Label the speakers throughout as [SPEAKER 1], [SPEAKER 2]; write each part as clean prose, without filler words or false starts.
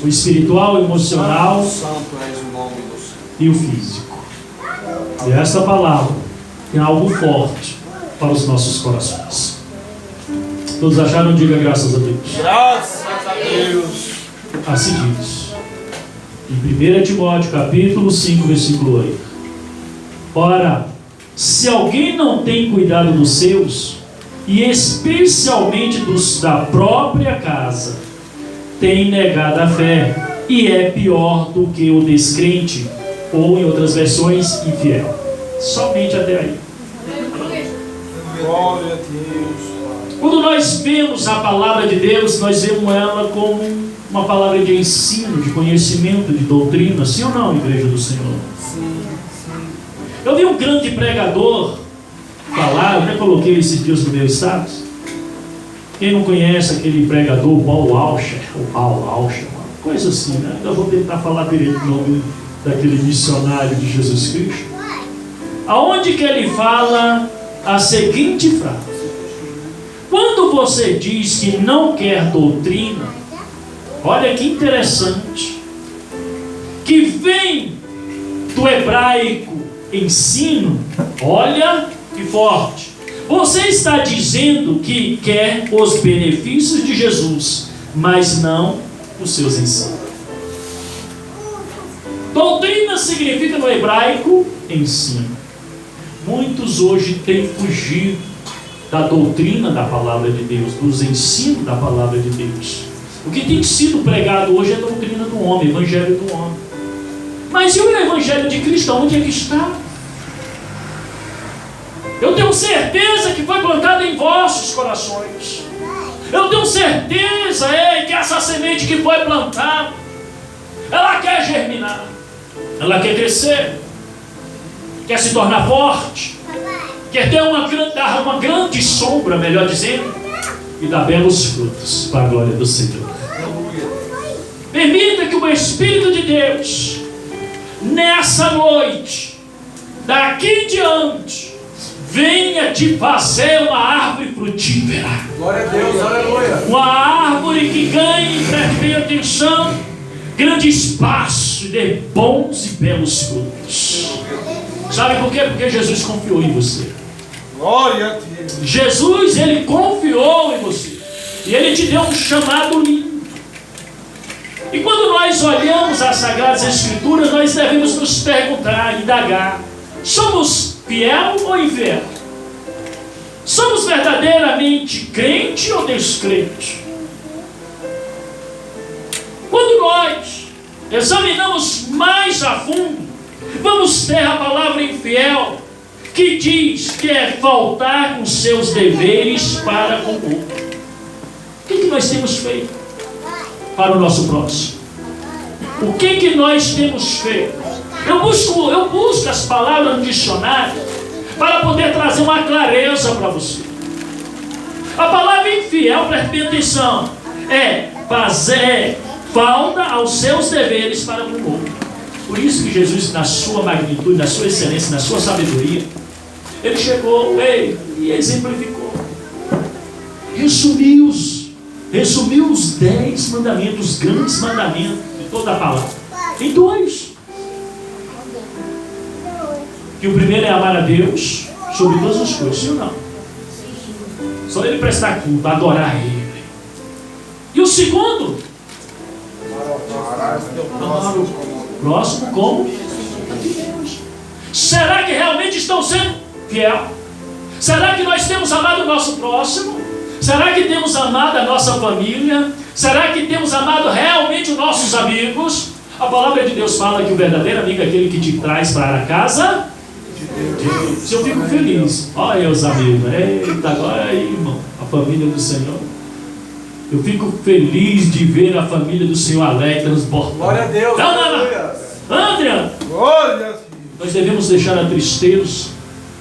[SPEAKER 1] o espiritual, o emocional e o físico. E esta palavra tem algo forte para os nossos corações. Todos acharam? Diga graças a Deus.
[SPEAKER 2] Graças a Deus.
[SPEAKER 1] Assim diz em 1 Timóteo capítulo 5, versículo 8. Ora, se alguém não tem cuidado dos seus, e especialmente dos da própria casa, tem negado a fé, e é pior do que o descrente, ou em outras versões, infiel. Somente até aí.
[SPEAKER 2] Glória a Deus.
[SPEAKER 1] Quando nós vemos a palavra de Deus, nós vemos ela como uma palavra de ensino, de conhecimento, de doutrina. Sim ou não, igreja do Senhor?
[SPEAKER 2] Sim.
[SPEAKER 1] Eu vi um grande pregador falar, eu até coloquei esses dias no meu status. Quem não conhece aquele pregador, Paul Washer, coisa assim, né? Eu vou tentar falar direito o nome daquele missionário de Jesus Cristo. Aonde que ele fala a seguinte frase: quando você diz que não quer doutrina, olha que interessante, que vem do hebraico ensino, olha que forte. Você está dizendo que quer os benefícios de Jesus, mas não os seus ensinos. Doutrina significa no hebraico ensino. Muitos hoje têm fugido da doutrina da palavra de Deus, dos ensinos da palavra de Deus. O que tem sido pregado hoje é a doutrina do homem, o evangelho do homem. Mas e o evangelho de Cristo, onde é que está? Eu tenho certeza que foi plantado em vossos corações. Eu tenho certeza que essa semente que foi plantada, ela quer germinar, ela quer crescer, quer se tornar forte, quer ter uma grande sombra, melhor dizendo, e dar belos frutos para a glória do Senhor. Permita que o Espírito de Deus, nessa noite, daqui em diante, venha te fazer uma árvore frutífera.
[SPEAKER 2] Glória a Deus, aleluia.
[SPEAKER 1] Uma árvore que ganhe, preste bem atenção, grande espaço, dê bons e belos frutos. Sabe por quê? Porque Jesus confiou em você.
[SPEAKER 2] Glória a Deus.
[SPEAKER 1] Jesus, ele confiou em você. E ele te deu um chamado lindo. E quando nós olhamos as Sagradas Escrituras, nós devemos nos perguntar, indagar: somos fiel ou infiel? Somos verdadeiramente crente ou descrente? Quando nós examinamos mais a fundo, vamos ter a palavra infiel, que diz que é faltar com seus deveres para com o outro. O que nós temos feito para o nosso próximo? O que nós temos feito? Eu busco as palavras no dicionário para poder trazer uma clareza para você. A palavra infiel, preste bem atenção, é fazer falta aos seus deveres para com o outro. Por isso que Jesus, na sua magnitude, na sua excelência, na sua sabedoria, ele chegou e exemplificou. Resumiu os 10 mandamentos, os grandes mandamentos de toda a palavra, em 2. Que o primeiro é amar a Deus sobre todas as coisas, sim ou não? Só ele prestar culto, adorar Ele. E o segundo? Amar o próximo como? Será que realmente estão sendo fiel? Será que nós temos amado o nosso próximo? Será que temos amado a nossa família? Será que temos amado realmente os nossos amigos? A palavra de Deus fala que o verdadeiro amigo é aquele que te traz para a casa de Deus. Eu fico feliz. Olha os amigos. Eita, agora aí, irmão, a família do Senhor. Eu fico feliz de ver a família do Senhor alegre, transbordando.
[SPEAKER 2] Glória a Deus.
[SPEAKER 1] André,
[SPEAKER 2] glória a Deus.
[SPEAKER 1] Nós devemos deixar a tristeza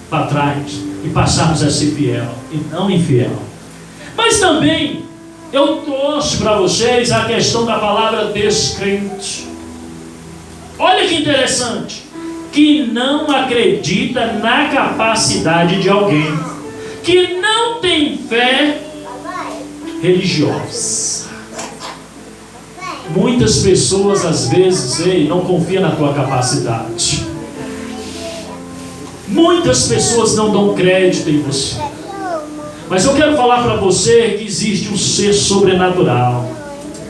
[SPEAKER 1] para trás e passarmos a ser fiel e não infiel. Mas também eu trouxe para vocês a questão da palavra descrente. Olha que interessante, que não acredita na capacidade de alguém, que não tem fé religiosa. Muitas pessoas às vezes, não confiam na tua capacidade. Muitas pessoas não dão crédito em você. Mas eu quero falar para você que existe um ser sobrenatural.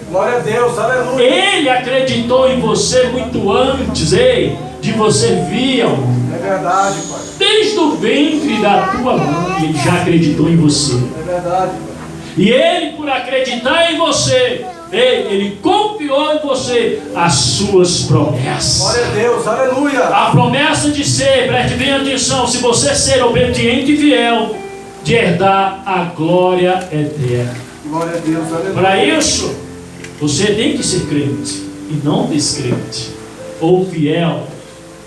[SPEAKER 2] Glória a Deus, aleluia.
[SPEAKER 1] Ele acreditou em você muito antes, de você vir ao mundo.
[SPEAKER 2] É verdade, Pai.
[SPEAKER 1] Desde o ventre da tua mãe, Ele já acreditou em você.
[SPEAKER 2] É verdade, Pai.
[SPEAKER 1] E Ele, por acreditar em você, Ele confiou em você as suas promessas.
[SPEAKER 2] Glória a Deus, aleluia.
[SPEAKER 1] A promessa de ser, preste bem atenção, se você ser obediente e fiel, de herdar a glória eterna.
[SPEAKER 2] Glória a Deus, aleluia.
[SPEAKER 1] Para isso, você tem que ser crente e não descrente, ou fiel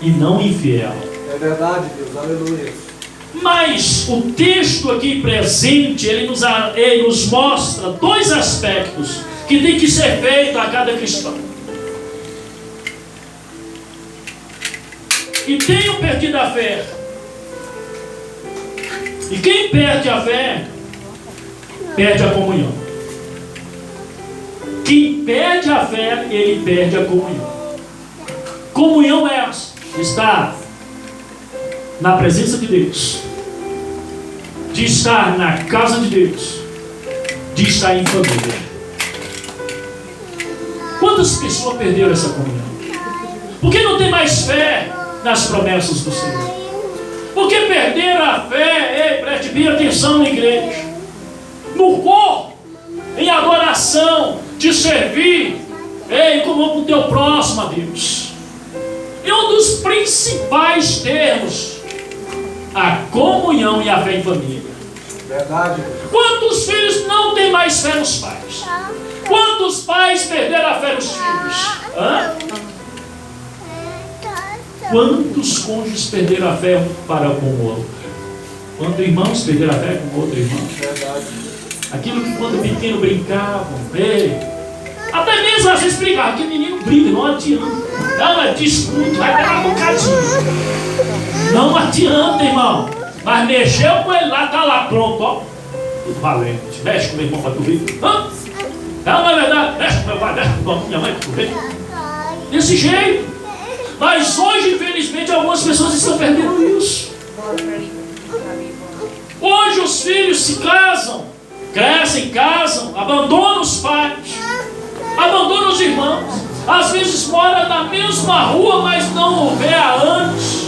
[SPEAKER 1] e não infiel.
[SPEAKER 2] É verdade, Deus, aleluia.
[SPEAKER 1] Mas o texto aqui presente, ele nos mostra dois aspectos que tem que ser feito a cada cristão. E tenho perdido a fé. E quem perde a fé, perde a comunhão. Quem perde a fé, ele perde a comunhão. Comunhão é estar na presença de Deus, de estar na casa de Deus, de estar em família. Quantas pessoas perderam essa comunhão? Porque não tem mais fé nas promessas do Senhor. Porque perderam a fé, preste bem atenção na igreja, no corpo, em adoração, de servir, como o teu próximo a Deus. E um dos principais termos, a comunhão e a fé em família.
[SPEAKER 2] Verdade.
[SPEAKER 1] Quantos filhos não têm mais fé nos pais? Quantos pais perderam a fé nos filhos? Quantos cônjuges perderam a fé um para com o outro? Quantos irmãos perderam a fé com o outro irmão?
[SPEAKER 2] Verdade.
[SPEAKER 1] Aquilo que quando pequeno brincavam, até mesmo às vezes brigavam, que menino briga, não adianta. Não é discute, vai pegar um bocadinho. Não adianta, irmão. Mas mexeu com ele lá, tá lá pronto, ó. Tudo valente. Mexe com meu irmão para tu ver. Não é verdade? Mexe com meu pai, mexe com minha mãe para tu ver. Desse jeito. Mas hoje, infelizmente, algumas pessoas estão perdendo isso. Hoje os filhos se casam, crescem, casam, abandonam os pais, abandonam os irmãos. Às vezes moram na mesma rua, mas não o vê há anos.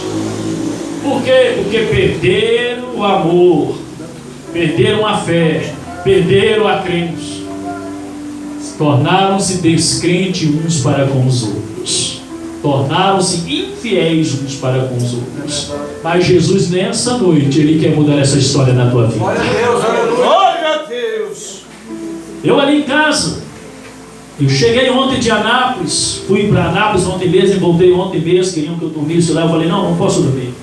[SPEAKER 1] Por quê? Porque perderam o amor, perderam a fé, perderam a crença. Tornaram-se descrentes uns para com os outros. Tornaram-se infiéis uns para com os outros. Mas Jesus, nessa noite, Ele quer mudar essa história na tua vida.
[SPEAKER 2] Glória a Deus, aleluia. Glória a Deus.
[SPEAKER 1] Eu ali em casa, eu cheguei ontem de Anápolis, fui para Anápolis ontem mesmo e voltei ontem mesmo, queriam que eu dormisse lá, eu falei, não posso dormir.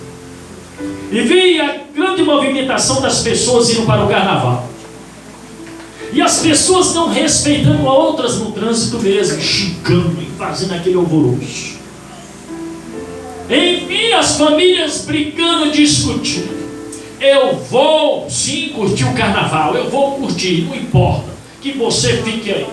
[SPEAKER 1] E vi a grande movimentação das pessoas indo para o carnaval. E as pessoas não respeitando a outras no trânsito mesmo, xingando e fazendo aquele alvoroço. Enfim, as famílias brigando, discutindo. Eu vou sim curtir o carnaval, eu vou curtir, não importa, que você fique aí.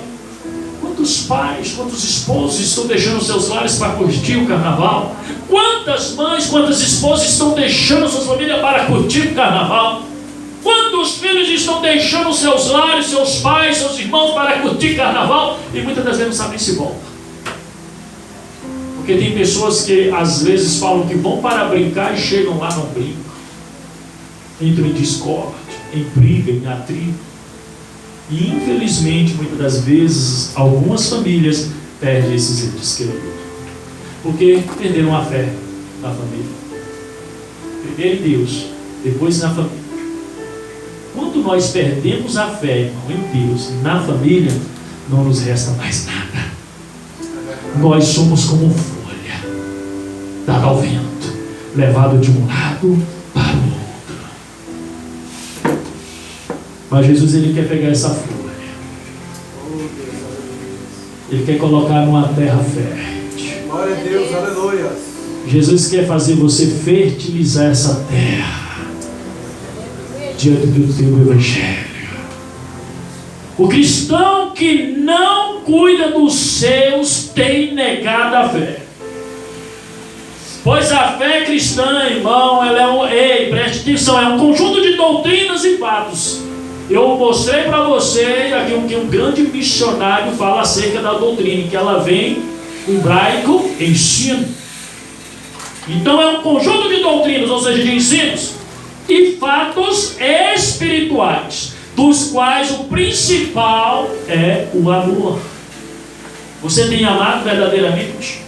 [SPEAKER 1] Quantos pais, quantos esposos estão deixando seus lares para curtir o carnaval? Quantas mães, quantas esposas estão deixando suas famílias para curtir o carnaval? Quantos filhos estão deixando seus lares, seus pais, seus irmãos para curtir carnaval e muitas das vezes não sabem se voltam? Porque tem pessoas que às vezes falam que vão para brincar e chegam lá não brincam. Entram em discórdia, em briga, em atrito. E infelizmente, muitas das vezes, algumas famílias perdem esses entes queridos. Porque perderam a fé na família. Primeiro em Deus, depois na família. Quando nós perdemos a fé, irmão, em Deus, na família, não nos resta mais nada. Nós somos como folha, dada ao vento, levado de um lado para o outro. Mas Jesus, Ele quer pegar essa folha, Ele quer colocar numa terra fértil.
[SPEAKER 2] Glória a Deus, aleluia.
[SPEAKER 1] Jesus quer fazer você fertilizar essa terra diante do teu evangelho. O cristão que não cuida dos seus tem negado a fé. Pois a fé cristã, irmão, ela preste atenção, é um conjunto de doutrinas e fatos. Eu mostrei para você aqui que um grande missionário fala acerca da doutrina, que ela vem hebraico, ensino. Então é um conjunto de doutrinas, ou seja, de ensinos e fatos espirituais, dos quais o principal é o amor. Você tem amado verdadeiramente?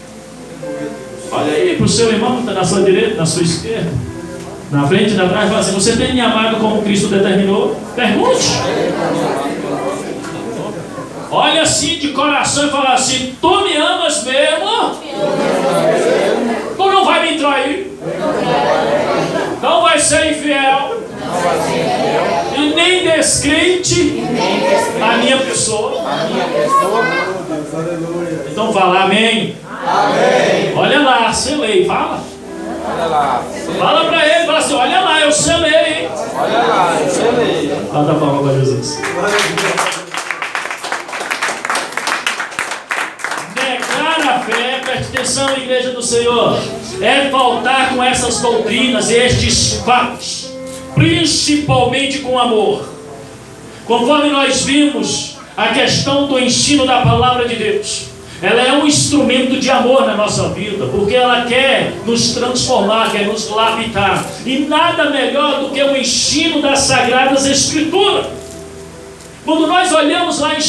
[SPEAKER 1] Olha aí para o seu irmão que está na sua direita, na sua esquerda, na frente e na trás, fala assim: você tem me amado como Cristo determinou? Pergunte. Olha assim de coração e fala assim: tu me amas mesmo? Tu não vai me trair? Não vai ser infiel? E nem descrente a minha pessoa? Então fala amém.
[SPEAKER 2] Amém.
[SPEAKER 1] Olha lá, selei, fala.
[SPEAKER 2] Olha lá.
[SPEAKER 1] Fala para ele, fala assim: olha lá, eu selei.
[SPEAKER 2] Olha lá, eu selei.
[SPEAKER 1] Fala da palavra para Jesus. Negar a fé, preste atenção, igreja do Senhor, é faltar com essas doutrinas e estes fatos, principalmente com amor. Conforme nós vimos, a questão do ensino da palavra de Deus, ela é um instrumento de amor na nossa vida, porque ela quer nos transformar, quer nos lapidar. E nada melhor do que o ensino das Sagradas Escrituras. Quando nós olhamos lá em 2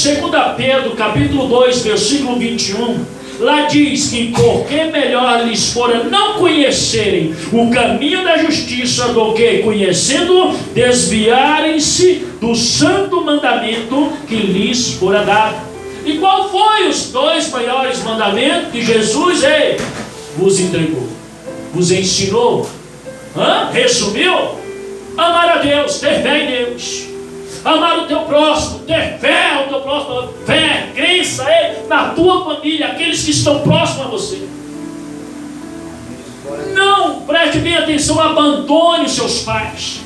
[SPEAKER 1] Pedro, capítulo 2, versículo 21, lá diz que porque melhor lhes fora não conhecerem o caminho da justiça do que, conhecendo, desviarem-se do santo mandamento que lhes fora dado. E qual foi os dois maiores mandamentos que Jesus vos entregou, vos ensinou? Resumiu? Amar a Deus, ter fé em Deus. Amar o teu próximo, ter fé ao teu próximo, fé, crença na tua família, aqueles que estão próximos a você. Não, preste bem atenção, abandone os seus pais,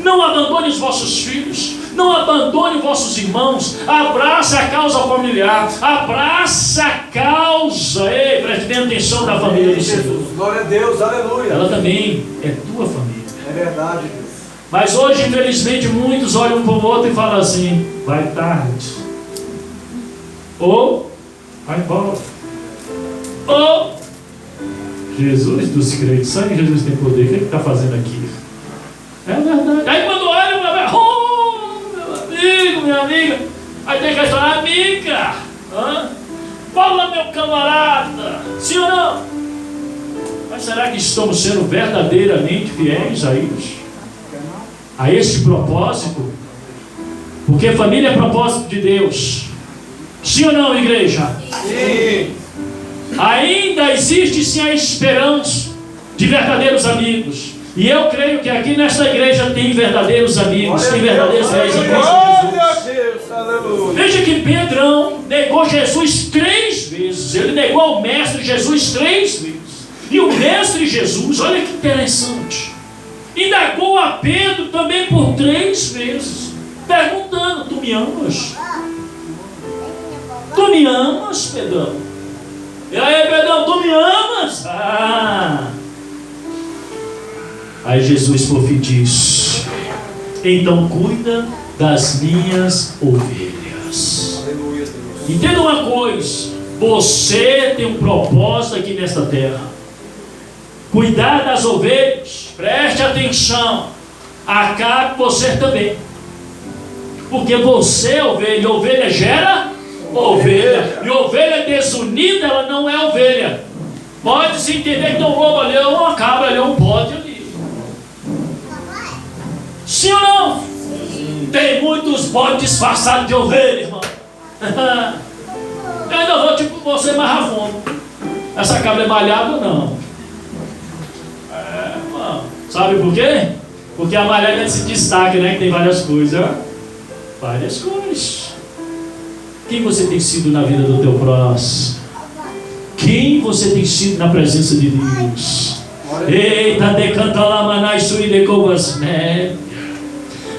[SPEAKER 1] não abandone os vossos filhos, não abandone os vossos irmãos, abraça a causa familiar, abraça a causa, preste bem atenção da família do Senhor.
[SPEAKER 2] Glória a Deus, aleluia.
[SPEAKER 1] Ela também é tua família.
[SPEAKER 2] É verdade, Deus.
[SPEAKER 1] Mas hoje, infelizmente, muitos olham para o outro e falam assim: vai tarde, ou vai embora, ou Jesus dos crentes, sabe que Jesus tem poder, o que ele está fazendo aqui? É verdade. Aí quando olha, meu amigo, minha amiga, aí tem que falar: amiga, fala, meu camarada, sim ou não? Mas será que estamos sendo verdadeiramente fiéis a isso? A este propósito? Porque família é propósito de Deus. Sim ou não, igreja?
[SPEAKER 2] Sim.
[SPEAKER 1] Ainda existe sim a esperança de verdadeiros amigos. E eu creio que aqui nesta igreja tem verdadeiros amigos, tem verdadeiros reis em Cristo Jesus. Veja que Pedrão negou Jesus 3 vezes. Ele negou ao mestre Jesus 3 vezes. E o mestre Jesus, olha que interessante, indagou a Pedro também por 3 vezes, perguntando: tu me amas? Tu me amas, Pedrão? E aí, Pedrão, tu me amas? Aí Jesus por fim diz: então cuida das minhas ovelhas.
[SPEAKER 2] Aleluia, Deus.
[SPEAKER 1] Entenda uma coisa: você tem um propósito aqui nesta terra. Cuidar das ovelhas, preste atenção, acabe você também, porque você é ovelha, ovelha gera ovelha, e ovelha desunida, ela não é ovelha. Pode-se entender que tem um lobo ali, ou uma cabra ali, ou um bode ali. Sim ou não? Sim. Tem muitos bodes disfarçados de ovelha, irmão. Eu ainda vou tipo você mais a fundo. Essa cabra é malhada ou não? Sabe por quê? Porque a malhada se destaca, né? Que tem várias coisas. Várias cores. Quem você tem sido na vida do teu próximo? Quem você tem sido na presença de Deus? Eita, decanta lá, manai, suri de covas, né?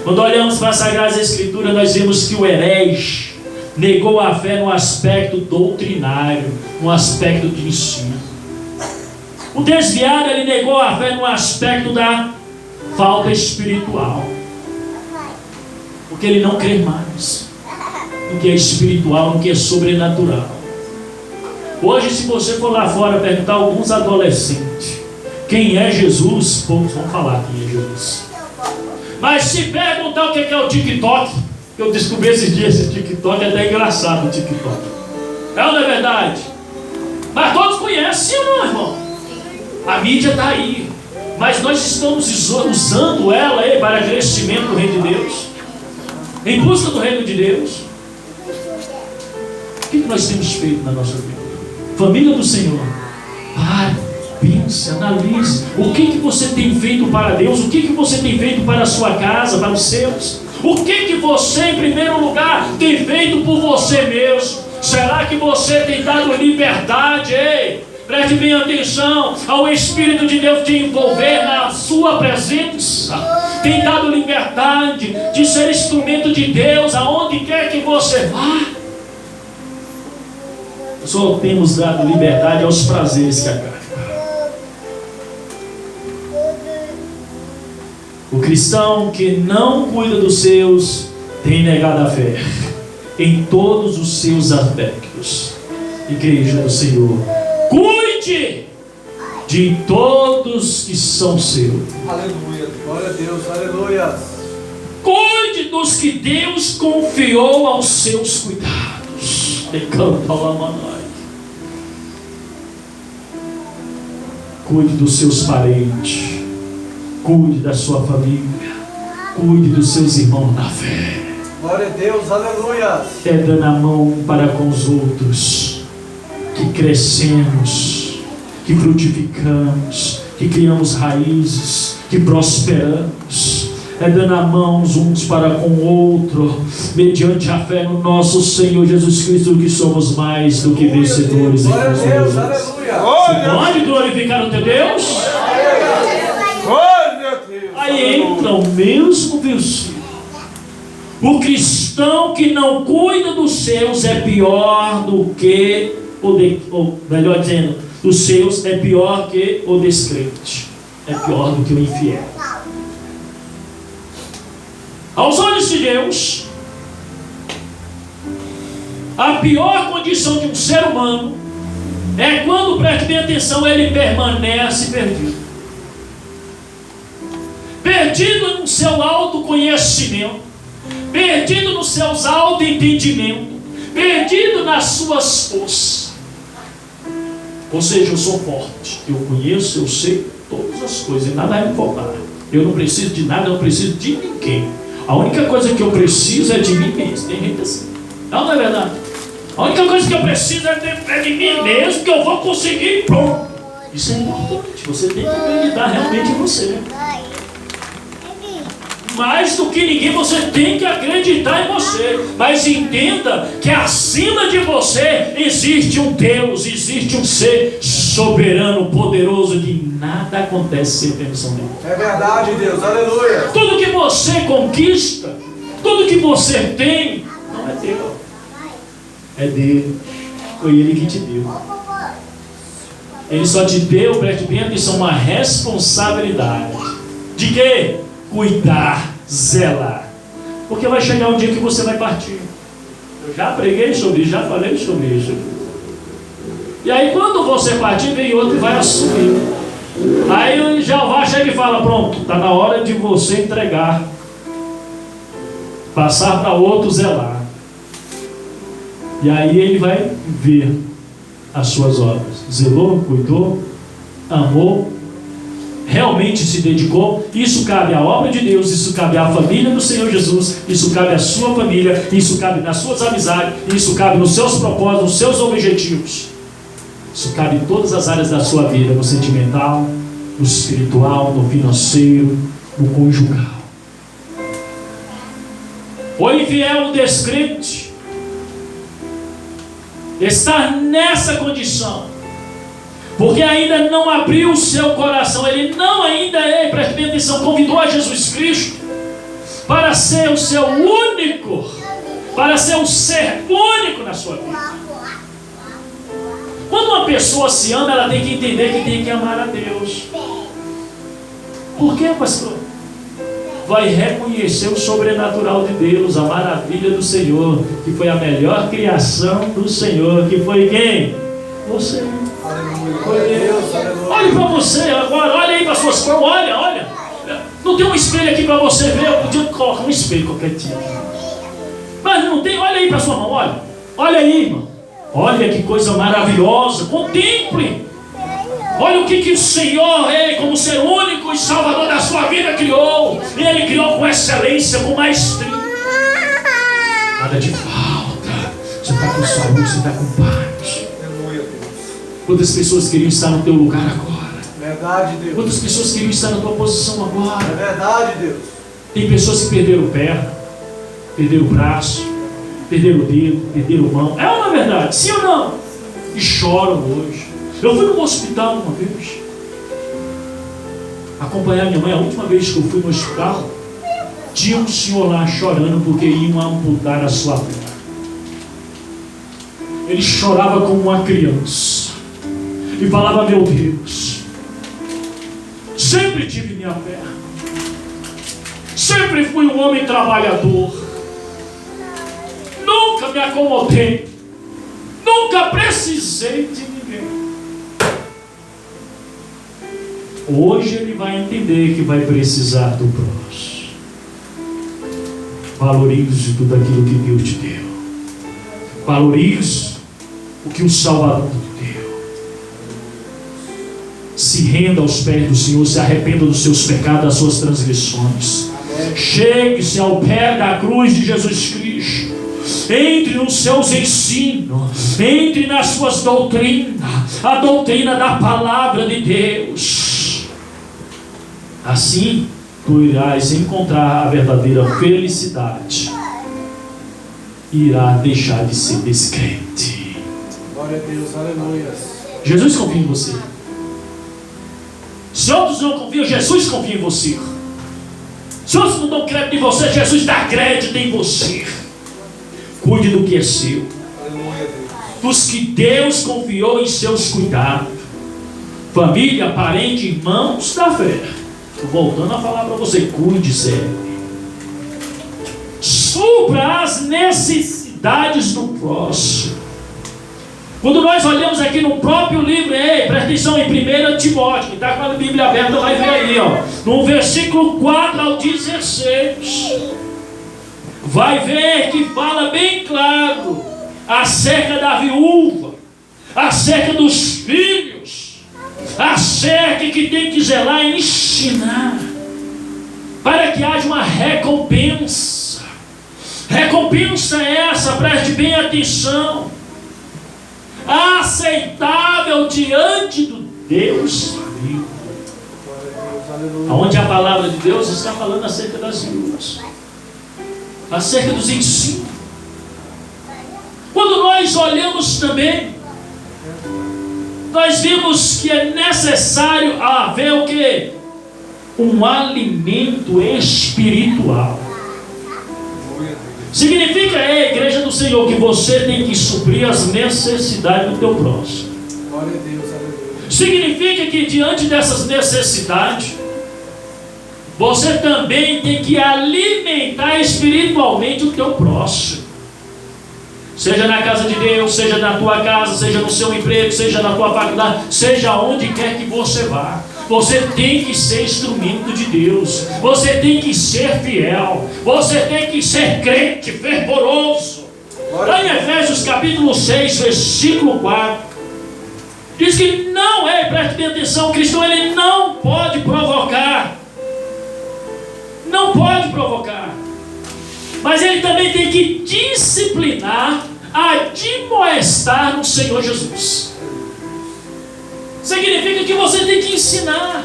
[SPEAKER 1] Quando olhamos para as Sagradas Escrituras, nós vemos que o herege negou a fé no aspecto doutrinário, no aspecto de ensino. O desviado, ele negou a fé no aspecto da falta espiritual, porque ele não crê mais no que é espiritual, no que é sobrenatural. Hoje, se você for lá fora perguntar a alguns adolescentes quem é Jesus, poucos vão falar quem é Jesus. Mas se perguntar o que é o TikTok, eu descobri esses dias esse TikTok, é até engraçado o TikTok. É ou não é verdade? Mas todos conhecem, sim ou não, irmão? A mídia está aí, mas nós estamos usando ela para crescimento do reino de Deus, em busca do reino de Deus. O que nós temos feito na nossa vida? Família do Senhor, pare, pense, analise. O que você tem feito para Deus? O que você tem feito para a sua casa, para os seus? O que você, em primeiro lugar, tem feito por você mesmo? Será que você tem dado liberdade? Ei, preste bem atenção ao Espírito de Deus te envolver na sua presença. Tem dado liberdade de ser instrumento de Deus aonde quer que você vá. Só temos dado liberdade aos prazeres que a carne. O cristão que não cuida dos seus tem negado a fé em todos os seus aspectos. Igreja do Senhor, cuide de todos que são seus.
[SPEAKER 2] Aleluia, glória a Deus, aleluia.
[SPEAKER 1] Cuide dos que Deus confiou aos seus cuidados. Decanta lá, manai. Cuide dos seus parentes. Cuide da sua família. Cuide dos seus irmãos na fé.
[SPEAKER 2] Glória a Deus, aleluia.
[SPEAKER 1] É dando a mão para com os outros que crescemos, que frutificamos, que criamos raízes, que prosperamos. É dando a mão uns para com o outro, mediante a fé no nosso Senhor Jesus Cristo, que somos mais do que vencedores em Cristo Jesus. Você pode glorificar o teu Deus? Aí entra o mesmo versículo. O cristão que não cuida dos seus é pior do que ou melhor dizendo, dos seus é pior que o descrente, é pior do que o infiel. Aos olhos de Deus, a pior condição de um ser humano é quando, preste bem atenção, ele permanece perdido. Perdido no seu autoconhecimento, perdido nos seus autoentendimentos, perdido nas suas forças. Ou seja, eu sou forte, eu conheço, eu sei todas as coisas e nada vai me faltar. Eu não preciso de nada, eu não preciso de ninguém. A única coisa que eu preciso é de mim mesmo. Tem gente assim. Não é verdade? A única coisa que eu preciso é de mim mesmo, que eu vou conseguir. Pronto. Isso é importante. Você tem que acreditar realmente em você. Mais do que ninguém, você tem que acreditar em você. Mas entenda que acima de você existe um Deus, existe um ser soberano, poderoso, que nada acontece sem permissão dele.
[SPEAKER 2] É verdade, Deus, aleluia.
[SPEAKER 1] Tudo que você conquista, tudo que você tem, não é teu, é dele. Foi ele que te deu. Ele só te deu, preste bem atenção, uma responsabilidade. De quê? Cuidar, zelar. Porque vai chegar um dia que você vai partir. Eu já preguei sobre isso, já falei sobre isso. E aí quando você partir, vem outro e vai assumir. Aí o Jeová chega e fala: pronto, está na hora de você entregar, passar para outro zelar. E aí ele vai ver as suas obras. Zelou, cuidou, amou, realmente se dedicou. Isso cabe à obra de Deus, isso cabe à família do Senhor Jesus, isso cabe à sua família, isso cabe nas suas amizades, isso cabe nos seus propósitos, nos seus objetivos. Isso cabe em todas as áreas da sua vida, no sentimental, no espiritual, no financeiro, no conjugal. O infiel, o descrente, está nessa condição, porque ainda não abriu o seu coração, ele não ainda, preste bem atenção, convidou a Jesus Cristo para ser o seu único, para ser um ser único na sua vida. Quando uma pessoa se ama, ela tem que entender que tem que amar a Deus. Por quê, pastor? Vai reconhecer o sobrenatural de Deus, a maravilha do Senhor, que foi a melhor criação do Senhor, que foi quem? Você. Foi Deus. Olhe para você agora, olha aí para suas mãos, olha. Não tem um espelho aqui para você ver, eu podia colocar um espelho qualquer tipo. Mas não tem, olha aí para sua mão, olha aí, irmão. Olha que coisa maravilhosa, contemple. Olha o que o Senhor, como ser único e salvador da sua vida, criou. E Ele criou com excelência, com maestria. Nada de falta. Você está com saúde, você está com paz. Quantas pessoas queriam estar no teu lugar agora?
[SPEAKER 2] Verdade, Deus.
[SPEAKER 1] Quantas pessoas queriam estar na tua posição agora?
[SPEAKER 2] É verdade, Deus.
[SPEAKER 1] Tem pessoas que perderam perna, perderam o braço, perderam o dedo, perderam a mão. É uma verdade, sim ou não? E choram hoje. Eu fui no hospital uma vez, acompanhar minha mãe. A última vez que eu fui no hospital, tinha um senhor lá chorando porque iam amputar a sua perna. Ele chorava como uma criança e falava: meu Deus, sempre tive minha perna, sempre fui um homem trabalhador, nunca me acomodei, nunca precisei de ninguém. Hoje ele vai entender que vai precisar do próximo. Valorize tudo aquilo que Deus te deu. Valorize o que o Salvador te deu. Se renda aos pés do Senhor, se arrependa dos seus pecados, das suas transgressões. Chegue-se ao pé da cruz de Jesus Cristo. Entre nos seus ensinos, entre nas suas doutrinas, a doutrina da palavra de Deus. Assim, tu irás encontrar a verdadeira felicidade e irá deixar de ser descrente.
[SPEAKER 2] Glória a Deus, aleluia.
[SPEAKER 1] Jesus confia em você. Se outros não confiam, Jesus confia em você. Se outros não dão crédito em você, Jesus dá crédito em você. Cuide do que é seu.
[SPEAKER 2] Aleluia, Deus.
[SPEAKER 1] Dos que Deus confiou em seus cuidados. Família, parente, irmãos da fé. Voltando a falar para você, cuide sempre. Supra as necessidades do próximo. Quando nós olhamos aqui no próprio livro, presta atenção em 1 Timóteo, que está com a Bíblia aberta, vai ver aí, no versículo 4 ao 16. Vai ver que fala bem claro acerca da viúva, acerca dos filhos, acerca que tem que zelar e ensinar, para que haja uma recompensa. Recompensa essa, preste bem atenção, aceitável diante do Deus vivo. Onde a palavra de Deus está falando acerca das viúvas, acerca dos ensinos. Quando nós olhamos também, nós vimos que é necessário haver o quê? Um alimento espiritual. Significa, igreja do Senhor, que você tem que suprir as necessidades do teu próximo.
[SPEAKER 2] Glória a Deus, aleluia.
[SPEAKER 1] Significa que diante dessas necessidades, você também tem que alimentar espiritualmente o teu próximo. Seja na casa de Deus, seja na tua casa, seja no seu emprego, seja na tua faculdade, seja onde quer que você vá. Você tem que ser instrumento de Deus. Você tem que ser fiel. Você tem que ser crente, fervoroso. Lá em Efésios capítulo 6, versículo 4, diz que não preste bem atenção, o cristão ele não pode provocar. Não pode provocar. Mas ele também tem que disciplinar, admoestar no Senhor Jesus. Significa que você tem que ensinar.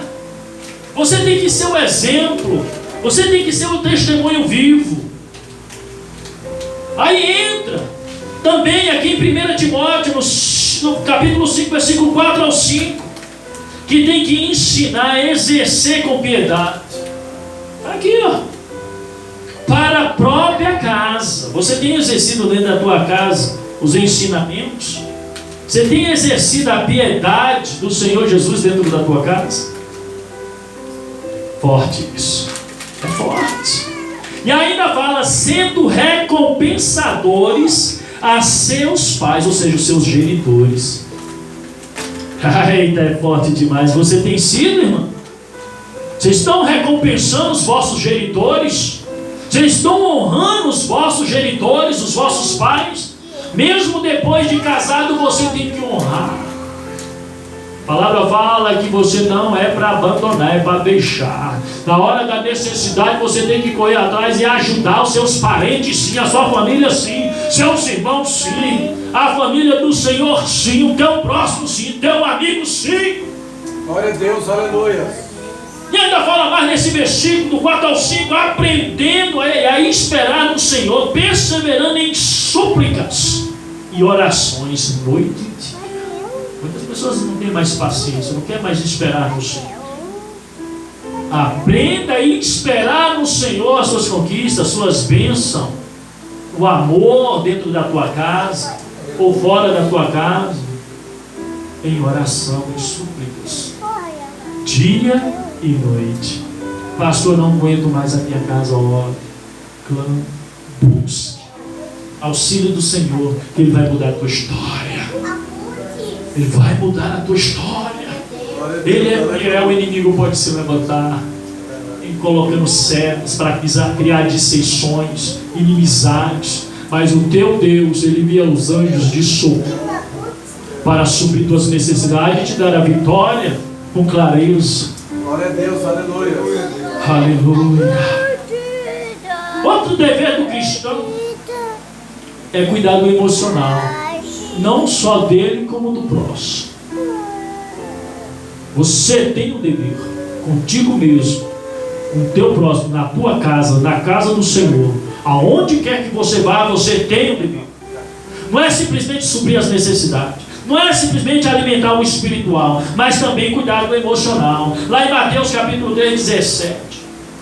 [SPEAKER 1] Você tem que ser o exemplo. Você tem que ser o testemunho vivo. Aí entra também aqui em 1 Timóteo, no capítulo 5, versículo 4 ao 5, que tem que ensinar a exercer com piedade. Aqui, para a própria casa. Você tem exercido dentro da tua casa os ensinamentos? Você tem exercido a piedade do Senhor Jesus dentro da tua casa? Forte isso. É forte. E ainda fala, sendo recompensadores a seus pais, ou seja, os seus genitores. Eita, é forte demais. Você tem sido, irmão? Vocês estão recompensando os vossos genitores? Vocês estão honrando os vossos genitores, os vossos pais? Mesmo depois de casado, você tem que honrar. A palavra fala que você não é para abandonar, é para deixar. Na hora da necessidade, você tem que correr atrás e ajudar os seus parentes, sim, a sua família, sim, seus irmãos, sim, a família do Senhor, sim, o teu próximo, sim, o teu amigo, sim.
[SPEAKER 2] Glória a Deus, aleluia.
[SPEAKER 1] E ainda fala mais nesse versículo, do 4 ao 5, aprendendo a esperar no Senhor, perseverando em súplicas e orações noite e dia. Muitas pessoas não têm mais paciência, não querem mais esperar no Senhor. Aprenda a esperar no Senhor as suas conquistas, as suas bênçãos, o amor dentro da tua casa ou fora da tua casa, em oração e súplicas, dia e noite. Pastor, não aguento mais a minha casa, ore, clame, busque auxílio do Senhor, que Ele vai mudar a tua história. Ele vai mudar a tua história. Ele é fiel, o inimigo pode se levantar, colocando setas para criar dissensões, inimizades, mas o teu Deus, Ele envia os anjos de socorro para suprir tuas necessidades e te dar a vitória com clareza.
[SPEAKER 2] Glória a Deus, aleluia.
[SPEAKER 1] Aleluia. Outro dever do cristão é cuidar do emocional, não só dele como do próximo. Você tem um dever contigo mesmo, com o teu próximo, na tua casa, na casa do Senhor, aonde quer que você vá, você tem um dever. Não é simplesmente suprir as necessidades, não é simplesmente alimentar o espiritual, mas também cuidar do emocional. Lá em Mateus capítulo 3, 17,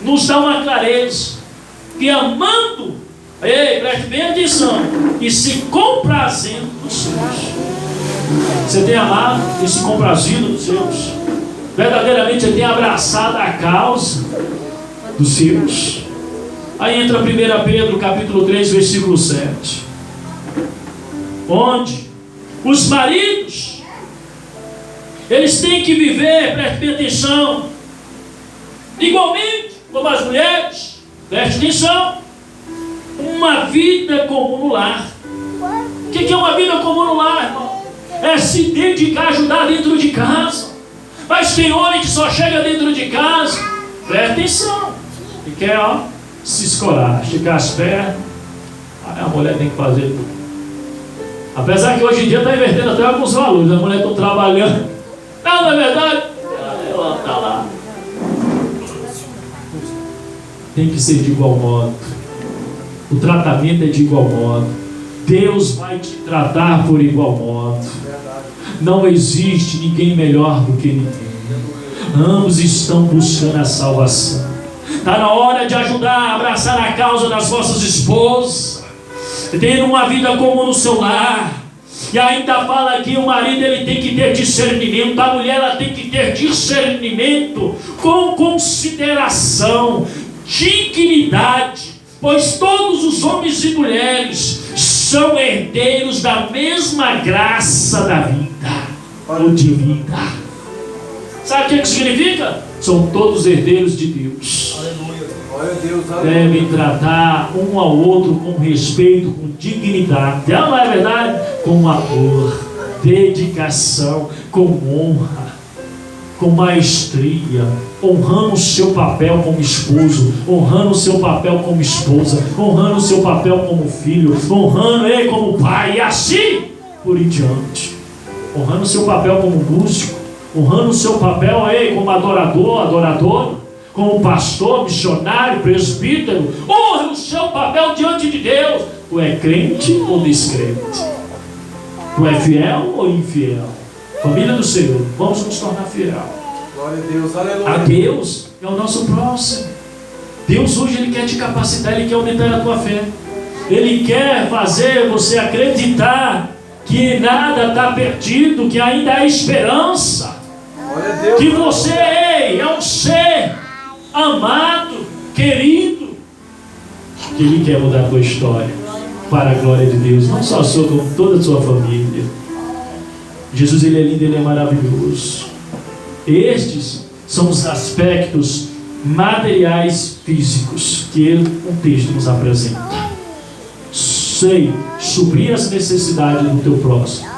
[SPEAKER 1] nos dá uma clareza que amando, preste bem atenção, e se comprazendo dos seus. Você tem amado e se comprazido dos seus? Verdadeiramente você tem abraçado a causa dos seus? Aí entra 1 Pedro capítulo 3, versículo 7, onde os maridos, eles têm que viver, preste bem atenção, igualmente como as mulheres, preste atenção, uma vida comum no lar. O que é uma vida comum no lar, irmão? É se dedicar a ajudar dentro de casa. Mas tem homem que só chega dentro de casa, presta atenção, e quer se escorar, esticar as pernas. A mulher tem que fazer tudo. Apesar que hoje em dia está invertendo até alguns valores. As mulheres estão trabalhando. Não é verdade? Ela está lá. Tem que ser de igual modo. O tratamento é de igual modo. Deus vai te tratar por igual modo. Não existe ninguém melhor do que ninguém. Ambos estão buscando a salvação. Está na hora de ajudar a abraçar a causa das vossas esposas, tendo uma vida comum no seu lar. E ainda fala que o marido ele tem que ter discernimento, a mulher ela tem que ter discernimento, com consideração, dignidade, pois todos os homens e mulheres são herdeiros da mesma graça da vida, ou de vida. Sabe o que significa? São todos herdeiros de Deus.
[SPEAKER 2] Glória a Deus, aleluia.
[SPEAKER 1] Devem tratar um ao outro com respeito, com dignidade. Não é verdade? Com amor, dedicação, com honra, com maestria, honrando o seu papel como esposo, honrando o seu papel como esposa, honrando o seu papel como filho, honrando ele como pai, e assim por em diante. Honrando o seu papel como músico, honrando o seu papel como adorador, adoradora, como pastor, missionário, presbítero. Honre o seu papel diante de Deus. Tu é crente ou descrente? Tu é fiel ou infiel? Família do Senhor, vamos nos tornar fiel.
[SPEAKER 2] Glória a Deus, aleluia.
[SPEAKER 1] A Deus é o nosso próximo. Deus hoje Ele quer te capacitar, Ele quer aumentar a tua fé. Ele quer fazer você acreditar que nada está perdido, que ainda há esperança.
[SPEAKER 2] Glória a Deus.
[SPEAKER 1] Que você é um ser amado, querido. Que Ele quer mudar a tua história para a glória de Deus, não só a sua, como toda a sua família. Jesus, Ele é lindo, Ele é maravilhoso. Estes são os aspectos materiais físicos que o texto nos apresenta. Sei suprir as necessidades do teu próximo.